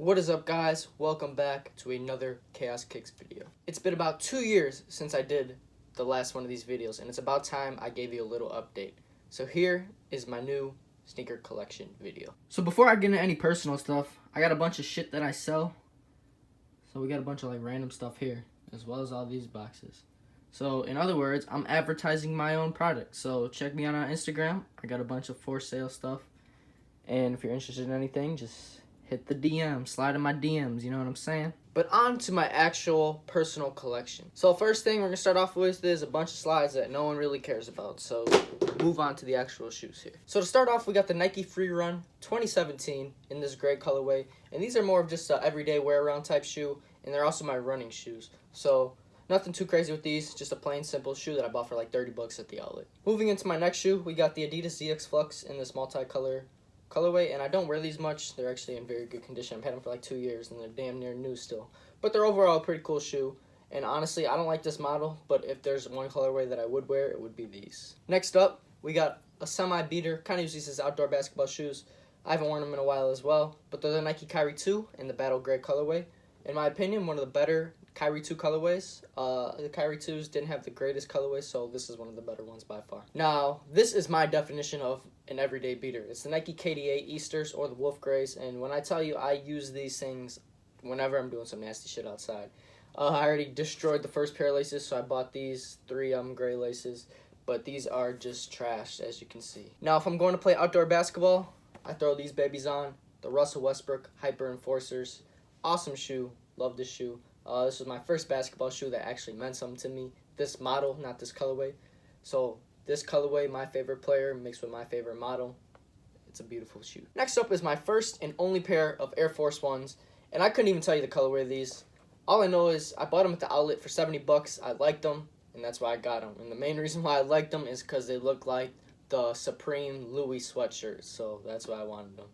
What is up, guys? Welcome back to another Chaos Kicks video. It's been about 2 years since I did the last one of these videos, and it's about time I gave you a little update. So here is my new sneaker collection video. So before I get into any personal stuff, I got a bunch of shit that I sell. So we got a bunch of random stuff here, as well as all these boxes. So in other words, I'm advertising my own product. So check me out on Instagram. I got a bunch of for sale stuff. And if you're interested in anything, just hit the DM, slide in my DMs, you know what I'm saying? But on to my actual personal collection. So first thing we're gonna start off with is a bunch of slides that no one really cares about. So move on to the actual shoes here. So to start off, we got the Nike Free Run 2017 in this gray colorway. And these are more of just an everyday wear around type shoe. And they're also my running shoes. So nothing too crazy with these, just a plain simple shoe that I bought for like 30 bucks at the outlet. Moving into my next shoe, we got the Adidas ZX Flux in this multicolor colorway, and I don't wear these much. They're actually in very good condition. I've had them for like 2 years and they're damn near new still, but they're overall a pretty cool shoe. And honestly, I don't like this model, but if there's one colorway that I would wear, it would be these. Next up, we got a semi beater, kind of use these as outdoor basketball shoes. I haven't worn them in a while as well, but they're the Nike Kyrie 2 in the battle gray colorway. In my opinion, one of the better Kyrie 2 colorways. The Kyrie 2s didn't have the greatest colorways, so this is one of the better ones by far. Now, this is my definition of an everyday beater. It's the Nike KD8 Easters or the Wolf Grays, and when I tell you I use these things whenever I'm doing some nasty shit outside. I already destroyed the first pair of laces, so I bought these 3 gray laces, but these are just trashed, as you can see. Now, if I'm going to play outdoor basketball, I throw these babies on. The Russell Westbrook Hyper Enforcers. Awesome shoe. Love this shoe. This was my first basketball shoe that actually meant something to me. This model, not this colorway. So this colorway, my favorite player, mixed with my favorite model. It's a beautiful shoe. Next up is my first and only pair of Air Force Ones. And I couldn't even tell you the colorway of these. All I know is I bought them at the outlet for 70 bucks. I liked them, and that's why I got them. And the main reason why I liked them is because they look like the Supreme Louis sweatshirts. So that's why I wanted them.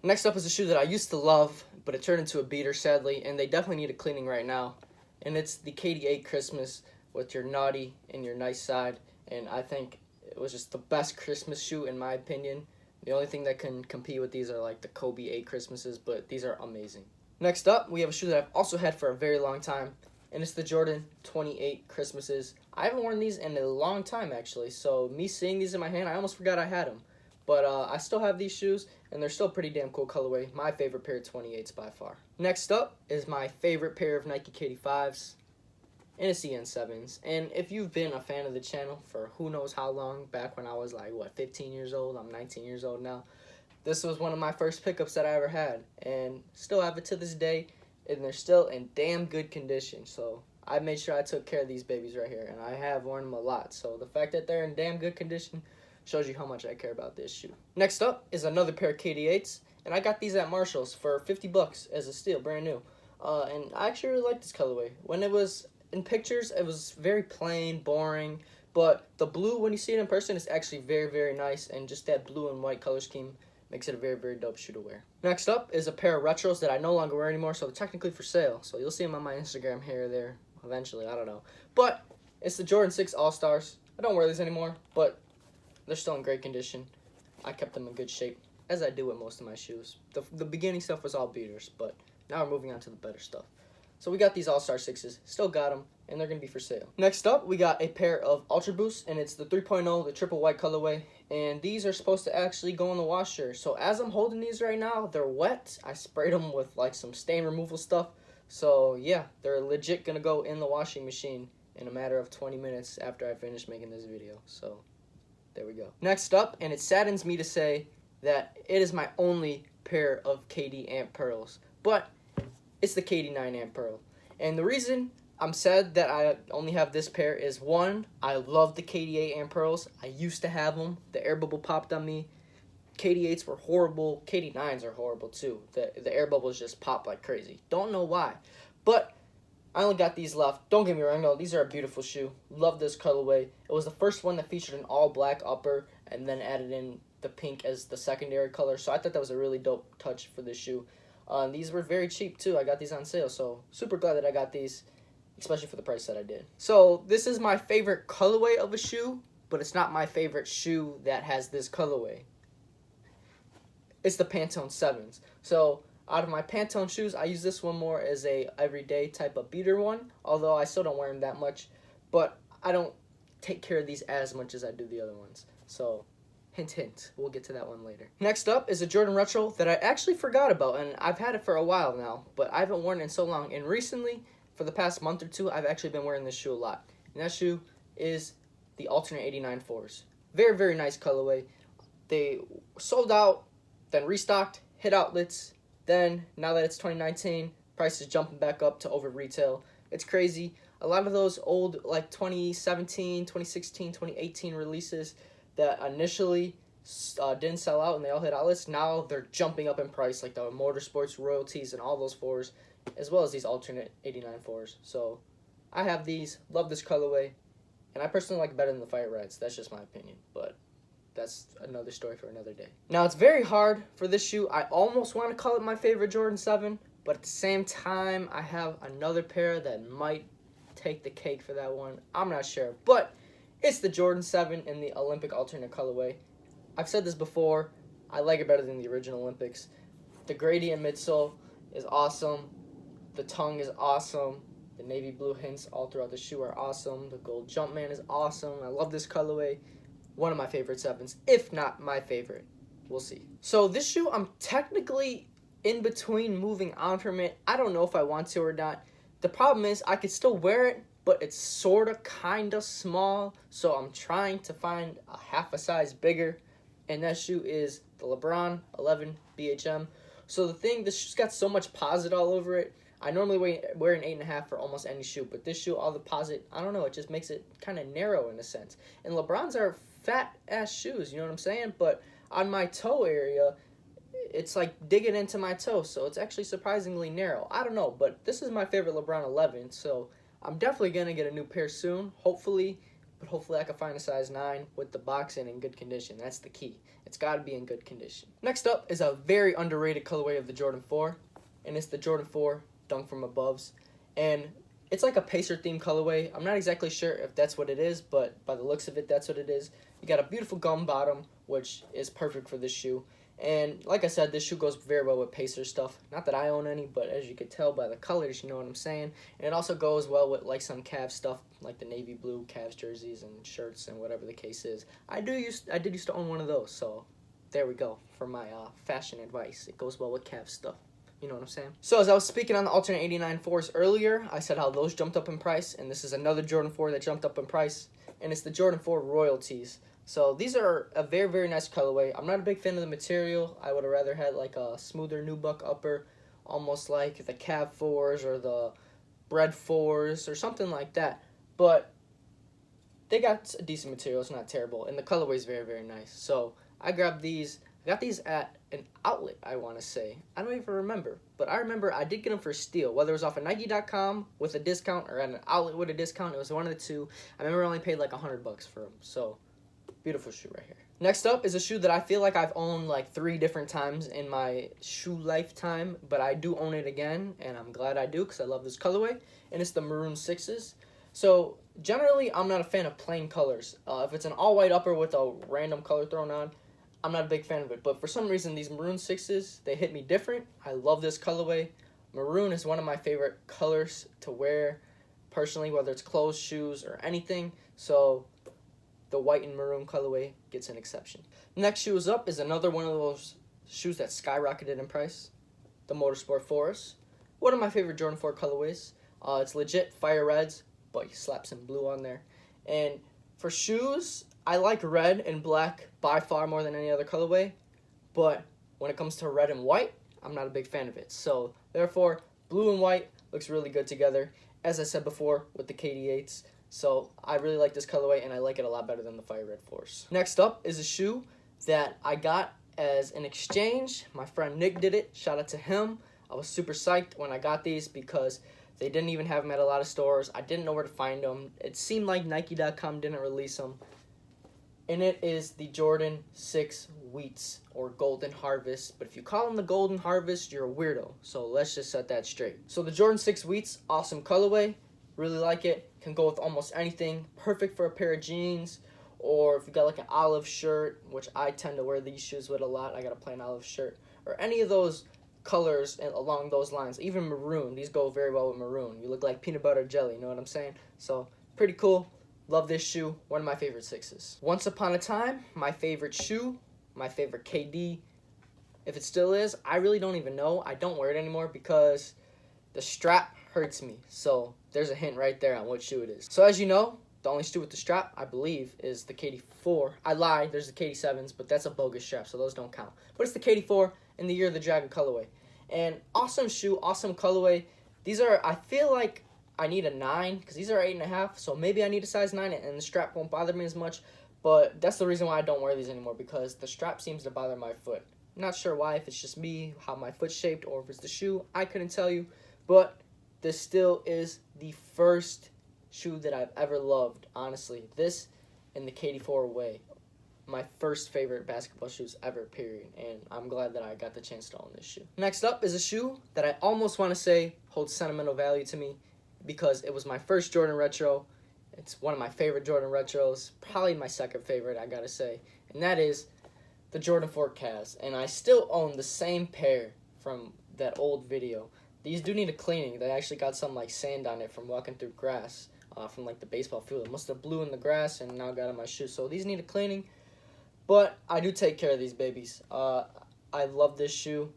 Next up is a shoe that I used to love, but it turned into a beater, sadly, and they definitely need a cleaning right now. And it's the KD8 Christmas with your naughty and your nice side. And I think it was just the best Christmas shoe, in my opinion. The only thing that can compete with these are like the Kobe 8 Christmases, but these are amazing. Next up, we have a shoe that I've also had for a very long time, and it's the Jordan 28 Christmases. I haven't worn these in a long time, actually, so me seeing these in my hand, I almost forgot I had them. But I still have these shoes, and they're still pretty damn cool colorway. My favorite pair of 28s by far. Next up is my favorite pair of Nike KD5s, and it's the N7s. And if you've been a fan of the channel for who knows how long, back when I was like, 15 years old, I'm 19 years old now, this was one of my first pickups that I ever had, and still have it to this day, and they're still in damn good condition. So I made sure I took care of these babies right here, and I have worn them a lot. So the fact that they're in damn good condition shows you how much I care about this shoe. Next up is another pair of KD8s, and I got these at Marshall's for 50 bucks as a steal, brand new. And I actually really like this colorway. When it was in pictures, it was very plain, boring, but the blue, when you see it in person, is actually very, very nice, and just that blue and white color scheme makes it a very, very dope shoe to wear. Next up is a pair of retros that I no longer wear anymore, so they're technically for sale. So you'll see them on my Instagram here or there eventually, I don't know. But it's the Jordan 6 All-Stars. I don't wear these anymore, but they're still in great condition. I kept them in good shape, as I do with most of my shoes. The beginning stuff was all beaters, but now we're moving on to the better stuff. So we got these All-Star 6s, still got them, and they're going to be for sale. Next up, we got a pair of Ultra Boosts, and it's the 3.0, the triple white colorway. And these are supposed to actually go in the washer. So as I'm holding these right now, they're wet. I sprayed them with like some stain removal stuff. So yeah, they're legit going to go in the washing machine in a matter of 20 minutes after I finish making this video. So there we go. Next up, and it saddens me to say that it is my only pair of KD Ant Pearls, but it's the KD9 Ant Pearl. And the reason I'm sad that I only have this pair is, one, I love the KD8 Ant Pearls. I used to have them. The air bubble popped on me. KD8s were horrible. KD9s are horrible too. The air bubbles just pop like crazy. Don't know why. But I only got these left. Don't get me wrong, though. These are a beautiful shoe. Love this colorway. It was the first one that featured an all-black upper and then added in the pink as the secondary color. So I thought that was a really dope touch for this shoe. These were very cheap, too. I got these on sale, so super glad that I got these, especially for the price that I did. So this is my favorite colorway of a shoe, but it's not my favorite shoe that has this colorway. It's the Pantone 7s. So Out of my Pantone shoes, I use this one more as a everyday type of beater one, although I still don't wear them that much, but I don't take care of these as much as I do the other ones. So, hint, hint. We'll get to that one later. Next up is a Jordan Retro that I actually forgot about, and I've had it for a while now, but I haven't worn it in so long. And recently, for the past month or two, I've actually been wearing this shoe a lot. And that shoe is the Alternate 89 4s. Very, very nice colorway. They sold out, then restocked, hit outlets. Then, now that it's 2019, price is jumping back up to over retail. It's crazy. A lot of those old, like 2017, 2016, 2018 releases that initially didn't sell out and they all hit outlets, now they're jumping up in price, like the Motorsports royalties and all those 4s, as well as these alternate 89 4s. So, I have these, love this colorway, and I personally like it better than the Fire Reds. That's just my opinion, but that's another story for another day. Now, it's very hard for this shoe. I almost want to call it my favorite Jordan 7, but at the same time, I have another pair that might take the cake for that one. I'm not sure, but it's the Jordan 7 in the Olympic alternate colorway. I've said this before. I like it better than the original Olympics. The gradient midsole is awesome. The tongue is awesome. The navy blue hints all throughout the shoe are awesome. The gold Jumpman is awesome. I love this colorway. One of my favorite 7s, if not my favorite. We'll see. So this shoe, I'm technically in between moving on from it. I don't know if I want to or not. The problem is I could still wear it, but it's sort of kind of small. So I'm trying to find a half a size bigger. And that shoe is the LeBron 11 BHM. So the thing, this shoe's got so much posit all over it. I normally wear an 8.5 for almost any shoe, but this shoe, all the posit, I don't know, it just makes it kind of narrow in a sense. And LeBrons are fat-ass shoes, you know what I'm saying? But on my toe area, it's like digging into my toe, so it's actually surprisingly narrow. I don't know, but this is my favorite LeBron 11, so I'm definitely going to get a new pair soon, hopefully. But hopefully I can find a size 9 with the box in good condition. That's the key. It's got to be in good condition. Next up is a very underrated colorway of the Jordan 4, and it's the Jordan 4 Dunk from Aboves. And it's like a Pacer-themed colorway. I'm not exactly sure if that's what it is, but by the looks of it, that's what it is. You got a beautiful gum bottom, which is perfect for this shoe. And like I said, this shoe goes very well with Pacer stuff. Not that I own any, but as you could tell by the colors, you know what I'm saying. And it also goes well with like some Cavs stuff, like the navy blue Cavs jerseys and shirts and whatever the case is. I did used to own one of those, so there we go for my fashion advice. It goes well with Cavs stuff. You know what I'm saying? So as I was speaking on the alternate 89 4s earlier, I said how those jumped up in price, and this is another Jordan 4 that jumped up in price, and it's the Jordan 4 royalties. So these are a very, very nice colorway. I'm not a big fan of the material. I would have rather had like a smoother nubuck upper, almost like the Cav 4s or the Bread 4s or something like that. But they got a decent material. It's not terrible, and the colorway is very, very nice. So I grabbed these. I got these at an outlet, I want to say. I don't even remember. But I remember I did get them for steal. Whether it was off of Nike.com with a discount or at an outlet with a discount, it was one of the two. I remember I only paid like $100 for them. So, beautiful shoe right here. Next up is a shoe that I feel like I've owned like 3 different times in my shoe lifetime. But I do own it again, and I'm glad I do because I love this colorway. And it's the Maroon 6s. So, generally, I'm not a fan of plain colors. If it's an all-white upper with a random color thrown on, I'm not a big fan of it, but for some reason, these Maroon 6s, they hit me different. I love this colorway. Maroon is one of my favorite colors to wear, personally, whether it's clothes, shoes, or anything. So, the white and maroon colorway gets an exception. Next shoes up is another one of those shoes that skyrocketed in price, the Motorsport 4s. One of my favorite Jordan 4 colorways. It's legit Fire Reds, but you slap some blue on there. And for shoes, I like red and black by far more than any other colorway, but when it comes to red and white, I'm not a big fan of it. So, therefore, blue and white looks really good together, as I said before, with the KD8s. So, I really like this colorway, and I like it a lot better than the Fire Red 4s. Next up is a shoe that I got as an exchange. My friend Nick did it. Shout out to him. I was super psyched when I got these because they didn't even have them at a lot of stores. I didn't know where to find them. It seemed like Nike.com didn't release them. And it is the Jordan 6 Wheats, or Golden Harvest. But if you call them the Golden Harvest, you're a weirdo. So let's just set that straight. So the Jordan 6 Wheats, awesome colorway. Really like it. Can go with almost anything. Perfect for a pair of jeans. Or if you got like an olive shirt, which I tend to wear these shoes with a lot. I got a plain olive shirt. Or any of those colors along those lines. Even maroon. These go very well with maroon. You look like peanut butter jelly, you know what I'm saying? So, pretty cool. Love this shoe. One of my favorite sixes. Once upon a time, my favorite shoe, my favorite KD, if it still is, I really don't even know. I don't wear it anymore because the strap hurts me. So, there's a hint right there on what shoe it is. So, as you know, the only shoe with the strap, I believe, is the KD4. I lied, there's the KD7s, but that's a bogus strap, so those don't count. But it's the KD4 in the Year of the Dragon colorway. And awesome shoe, awesome colorway. These are, I feel like I need a 9, because these are 8.5, so maybe I need a size 9, and the strap won't bother me as much. But that's the reason why I don't wear these anymore, because the strap seems to bother my foot. Not sure why, if it's just me, how my foot's shaped, or if it's the shoe. I couldn't tell you, but this still is the first shoe that I've ever loved, honestly. This and the KD4 Way, my first favorite basketball shoes ever, period. And I'm glad that I got the chance to own this shoe. Next up is a shoe that I almost want to say holds sentimental value to me because it was my first Jordan Retro. It's one of my favorite Jordan Retros, probably my second favorite, I gotta say. And that is the Jordan 4 Cavs. And I still own the same pair from that old video. These do need a cleaning. They actually got some like sand on it from walking through grass. From like the baseball field. It must have blew in the grass and now got on my shoes. So these need a cleaning. But I do take care of these babies. I love this shoe.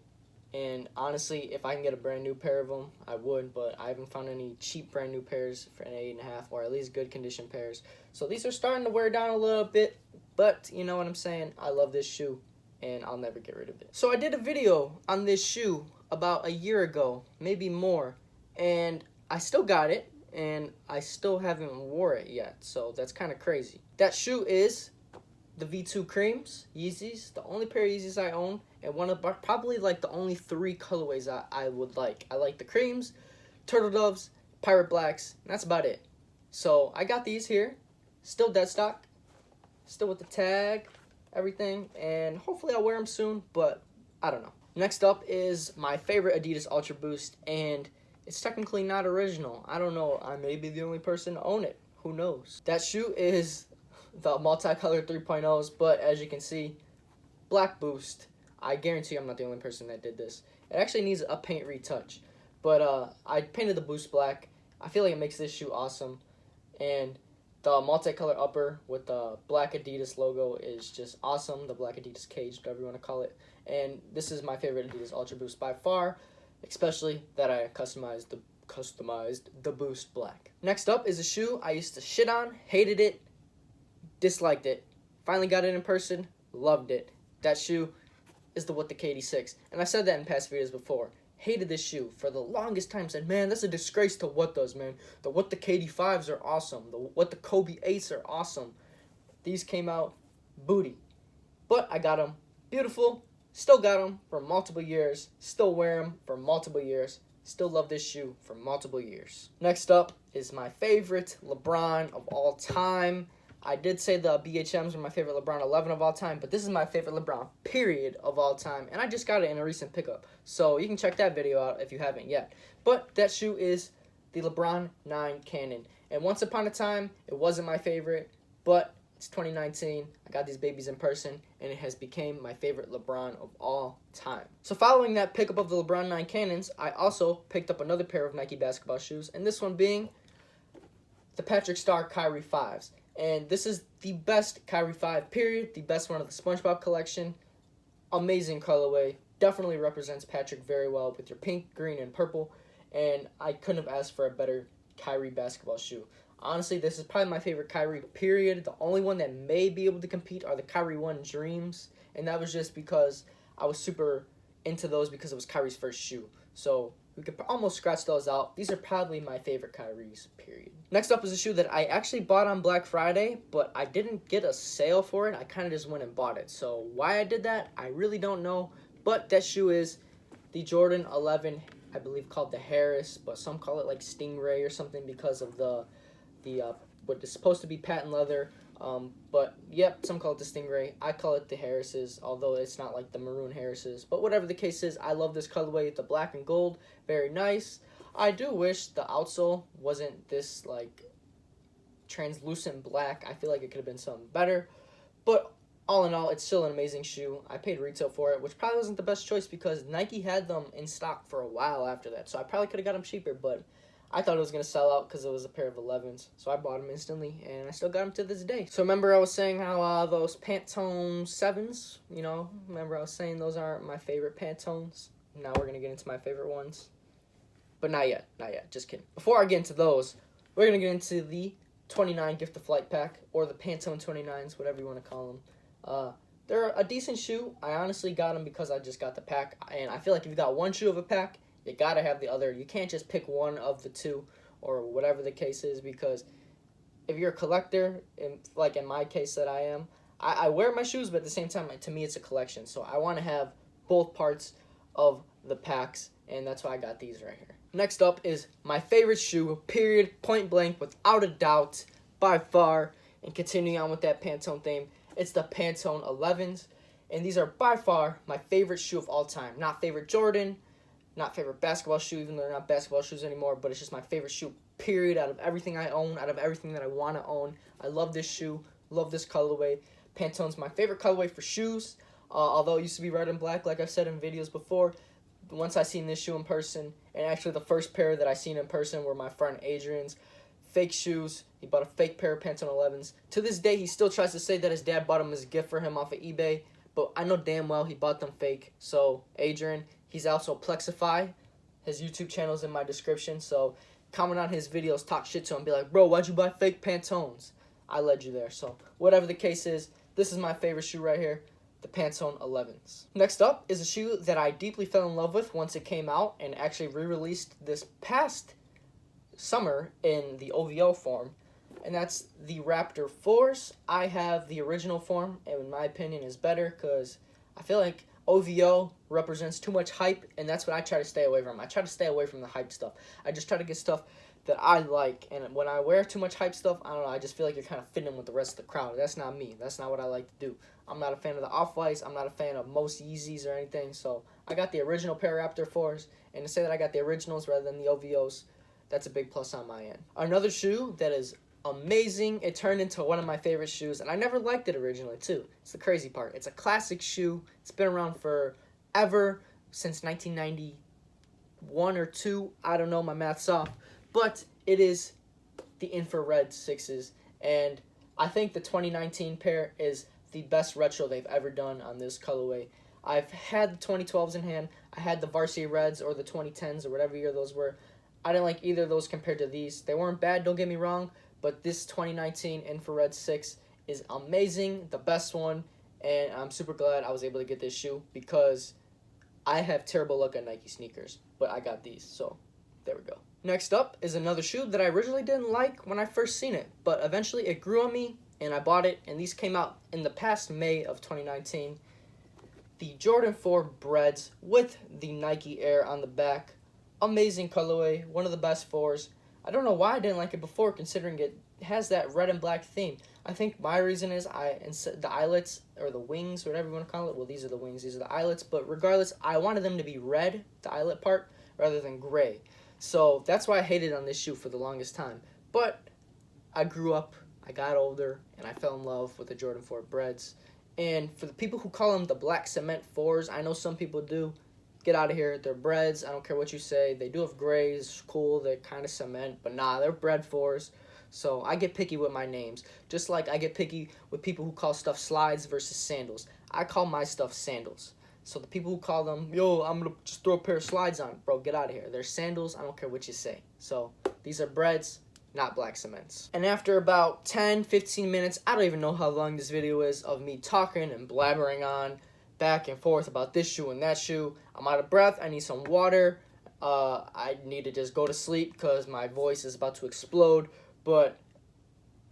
And honestly, if I can get a brand new pair of them, I would. But I haven't found any cheap brand new pairs for an 8.5, or at least good condition pairs. So these are starting to wear down a little bit. But you know what I'm saying? I love this shoe. And I'll never get rid of it. So I did a video on this shoe about a year ago. Maybe more. And I still got it. And I still haven't wore it yet, so that's kind of crazy. That shoe is the V2 Creams, Yeezys, the only pair of Yeezys I own, and one of probably like the only 3 colorways I would like. I like the Creams, Turtle Doves, Pirate Blacks, and that's about it. So I got these here, still dead stock, still with the tag, everything, and hopefully I'll wear them soon, but I don't know. Next up is my favorite Adidas Ultra Boost, and it's technically not original. I don't know. I may be the only person to own it. Who knows? That shoe is the multicolored 3.0s, but as you can see, black boost. I guarantee I'm not the only person that did this. It actually needs a paint retouch, but I painted the boost black. I feel like it makes this shoe awesome, and the multicolor upper with the black Adidas logo is just awesome. The black Adidas cage, whatever you want to call it. And this is my favorite Adidas Ultra Boost by far. Especially that I customized the Boost Black. Next up is a shoe I used to shit on, hated it, disliked it. Finally got it in person, loved it. That shoe is the What the KD6. And I said that in past videos before. Hated this shoe for the longest time. Said, man, that's a disgrace to What Does, man. The What the KD5s are awesome. The What the Kobe 8s are awesome. These came out booty. But I got them. Beautiful. Still got them for multiple years. Still wear them for multiple years. Still love this shoe for multiple years. Next up is my favorite LeBron of all time. I did say the BHMs were my favorite LeBron 11 of all time, but this is my favorite LeBron period of all time. And I just got it in a recent pickup. So you can check that video out if you haven't yet. But that shoe is the LeBron 9 Cannon. And once upon a time, it wasn't my favorite, but it's 2019. I got these babies in person, and it has become my favorite LeBron of all time. So following that pickup of the LeBron 9 Cannons, I also picked up another pair of Nike basketball shoes, and this one being the Patrick Star Kyrie 5s. And this is the best Kyrie 5 period, the best one of the SpongeBob collection. Amazing colorway. Definitely represents Patrick very well with your pink, green, and purple. And I couldn't have asked for a better Kyrie basketball shoe. Honestly, this is probably my favorite Kyrie period. The only one that may be able to compete are the Kyrie 1 Dreams. And that was just because I was super into those because it was Kyrie's first shoe. So we could almost scratch those out. These are probably my favorite Kyries, period. Next up is a shoe that I actually bought on Black Friday, but I didn't get a sale for it. I kind of just went and bought it. So why I did that, I really don't know. But that shoe is the Jordan 11, I believe called the Harris, but some call it like Stingray or something because of the what is supposed to be patent leather. But yep, some call it the Stingray. I call it the Harris's, although it's not like the maroon Harris's. But whatever the case is, I love this colorway, the black and gold, very nice. I do wish the outsole wasn't this like translucent black. I feel like it could have been something better. But all in all, it's still an amazing shoe. I paid retail for it, which probably wasn't the best choice because Nike had them in stock for a while after that. So I probably could have got them cheaper, but I thought it was going to sell out because it was a pair of 11s. So I bought them instantly, and I still got them to this day. So remember I was saying how those Pantone 7s, you know, remember I was saying those aren't my favorite Pantones? Now we're going to get into my favorite ones. But not yet, just kidding. Before I get into those, we're going to get into the 29 Gift of Flight pack, or the Pantone 29s, whatever you want to call them. They're a decent shoe. I honestly got them because I just got the pack, and I feel like if you got one shoe of a pack, you gotta have the other. You can't just pick one of the two, or whatever the case is, because if you're a collector, like in my case that I am, I wear my shoes, but at the same time, to me, it's a collection. So I want to have both parts of the packs, and that's why I got these right here. Next up is my favorite shoe, period, point blank, without a doubt, by far, and continuing on with that Pantone theme, it's the Pantone 11s, and these are by far my favorite shoe of all time. Not favorite Jordan, not favorite basketball shoe, even though they're not basketball shoes anymore, but it's just my favorite shoe, period, out of everything I own, out of everything that I want to own. I love this shoe, love this colorway. Pantone's my favorite colorway for shoes, although it used to be red and black, like I've said in videos before. Once I seen this shoe in person, and actually the first pair that I seen in person were my friend Adrian's fake shoes. He bought a fake pair of Pantone 11s. To this day, he still tries to say that his dad bought them as a gift for him off of eBay, but I know damn well he bought them fake. So, Adrian, he's also Plexify. His YouTube channel is in my description, so comment on his videos, talk shit to him, be like, bro, why'd you buy fake Pantones? I led you there. So, whatever the case is, this is my favorite shoe right here, the Pantone 11s. Next up is a shoe that I deeply fell in love with once it came out and actually re-released this past summer in the OVO form, and that's the Raptor 4s. I have the original form, and in my opinion is better because I feel like OVO represents too much hype, and that's what I try to stay away from. I try to stay away from the hype stuff. I just try to get stuff that I like, and when I wear too much hype stuff, I don't know, I just feel like you're kind of fitting in with the rest of the crowd. That's not me. That's not what I like to do. I'm not a fan of the Off-Whites. I'm not a fan of most Yeezys or anything, so I got the original pair of Raptor 4s, and to say that I got the originals rather than the OVOs, that's a big plus on my end. Another shoe that is amazing, it turned into one of my favorite shoes, and I never liked it originally, too. It's the crazy part. It's a classic shoe. It's been around forever, since 1991 or 2. I don't know, my math's off. But it is the infrared 6s, and I think the 2019 pair is the best retro they've ever done on this colorway. I've had the 2012s in hand. I had the Varsity Reds or the 2010s or whatever year those were. I didn't like either of those compared to these. They weren't bad, don't get me wrong, but this 2019 Infrared 6 is amazing, the best one, and I'm super glad I was able to get this shoe because I have terrible luck at Nike sneakers, but I got these, so there we go. Next up is another shoe that I originally didn't like when I first seen it, but eventually it grew on me, and I bought it, and these came out in the past May of 2019. The Jordan 4 Breads with the Nike Air on the back. Amazing colorway, one of the best 4s. I don't know why I didn't like it before, considering it has that red and black theme. I think my reason is the eyelets, or the wings, whatever you want to call it. Well, these are the wings, these are the eyelets. But regardless, I wanted them to be red, the eyelet part, rather than gray. So that's why I hated on this shoe for the longest time. But I grew up, I got older, and I fell in love with the Jordan 4 Breads. And for the people who call them the black cement 4s, I know some people do. Get out of here. They're breads. I don't care what you say. They do have grays. Cool. They're kind of cement. But nah, they're bread 4s. So I get picky with my names. Just like I get picky with people who call stuff slides versus sandals. I call my stuff sandals. So the people who call them, yo, I'm going to just throw a pair of slides on. Bro, get out of here. They're sandals. I don't care what you say. So these are breads, not black cements. And after about 10, 15 minutes, I don't even know how long this video is, of me talking and blabbering on back and forth about this shoe and that shoe. I'm out of breath. I need some water. I need to just go to sleep because my voice is about to explode. But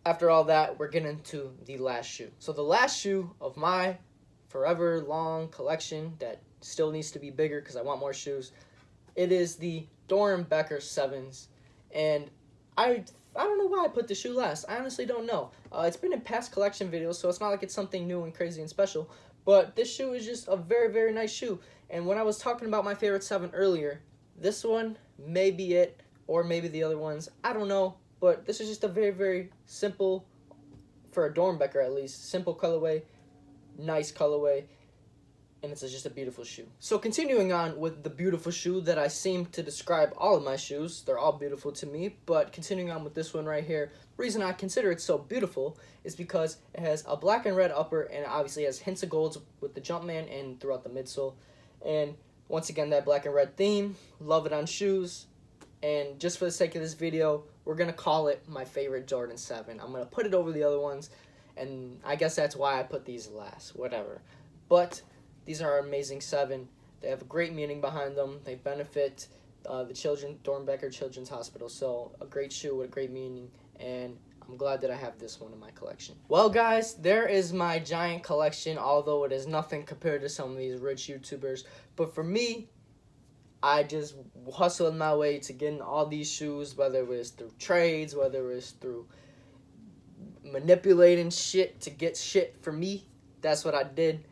after all that, we're getting into the last shoe. So the last shoe of my forever long collection that still needs to be bigger because I want more shoes, it is the Doernbecher 7s. And I don't know why I put the shoe last. I honestly don't know. It's been in past collection videos, so it's not like it's something new and crazy and special. But this shoe is just a very, very nice shoe. And when I was talking about my favorite 7 earlier, this one may be it, or maybe the other ones. I don't know. But this is just a very, very simple, for a Doernbecher at least, simple colorway. nice colorway, and it's just a beautiful shoe. So continuing on with the beautiful shoe that I seem to describe all of my shoes, they're all beautiful to me, but continuing on with this one right here, the reason I consider it so beautiful is because it has a black and red upper, and it obviously has hints of golds with the Jumpman and throughout the midsole. And once again, that black and red theme, love it on shoes. And just for the sake of this video, we're going to call it my favorite Jordan 7. I'm going to put it over the other ones, and I guess that's why I put these last, whatever. But these are amazing 7. They have a great meaning behind them. They benefit the Doernbecher Children's Hospital. So a great shoe with a great meaning, and I'm glad that I have this one in my collection. Well, guys, there is my giant collection, although it is nothing compared to some of these rich YouTubers. But for me, I just hustled my way to getting all these shoes, whether it was through trades, whether it was through manipulating shit to get shit for me. That's what I did,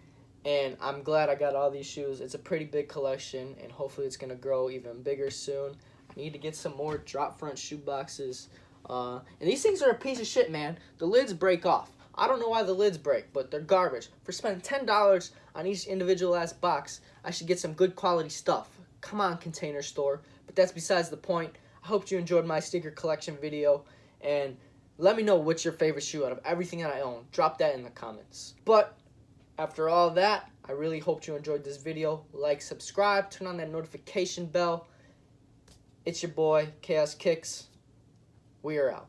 and I'm glad I got all these shoes. It's a pretty big collection, and hopefully it's going to grow even bigger soon. I need to get some more drop front shoe boxes. And these things are a piece of shit, man. The lids break off. I don't know why the lids break, but they're garbage. For spending $10 on each individual ass box, I should get some good quality stuff. Come on, Container Store. But that's besides the point. I hope you enjoyed my sneaker collection video, and let me know what's your favorite shoe out of everything that I own. Drop that in the comments. But after all that, I really hope you enjoyed this video. Like, subscribe, turn on that notification bell. It's your boy, Chaos Kicks. We are out.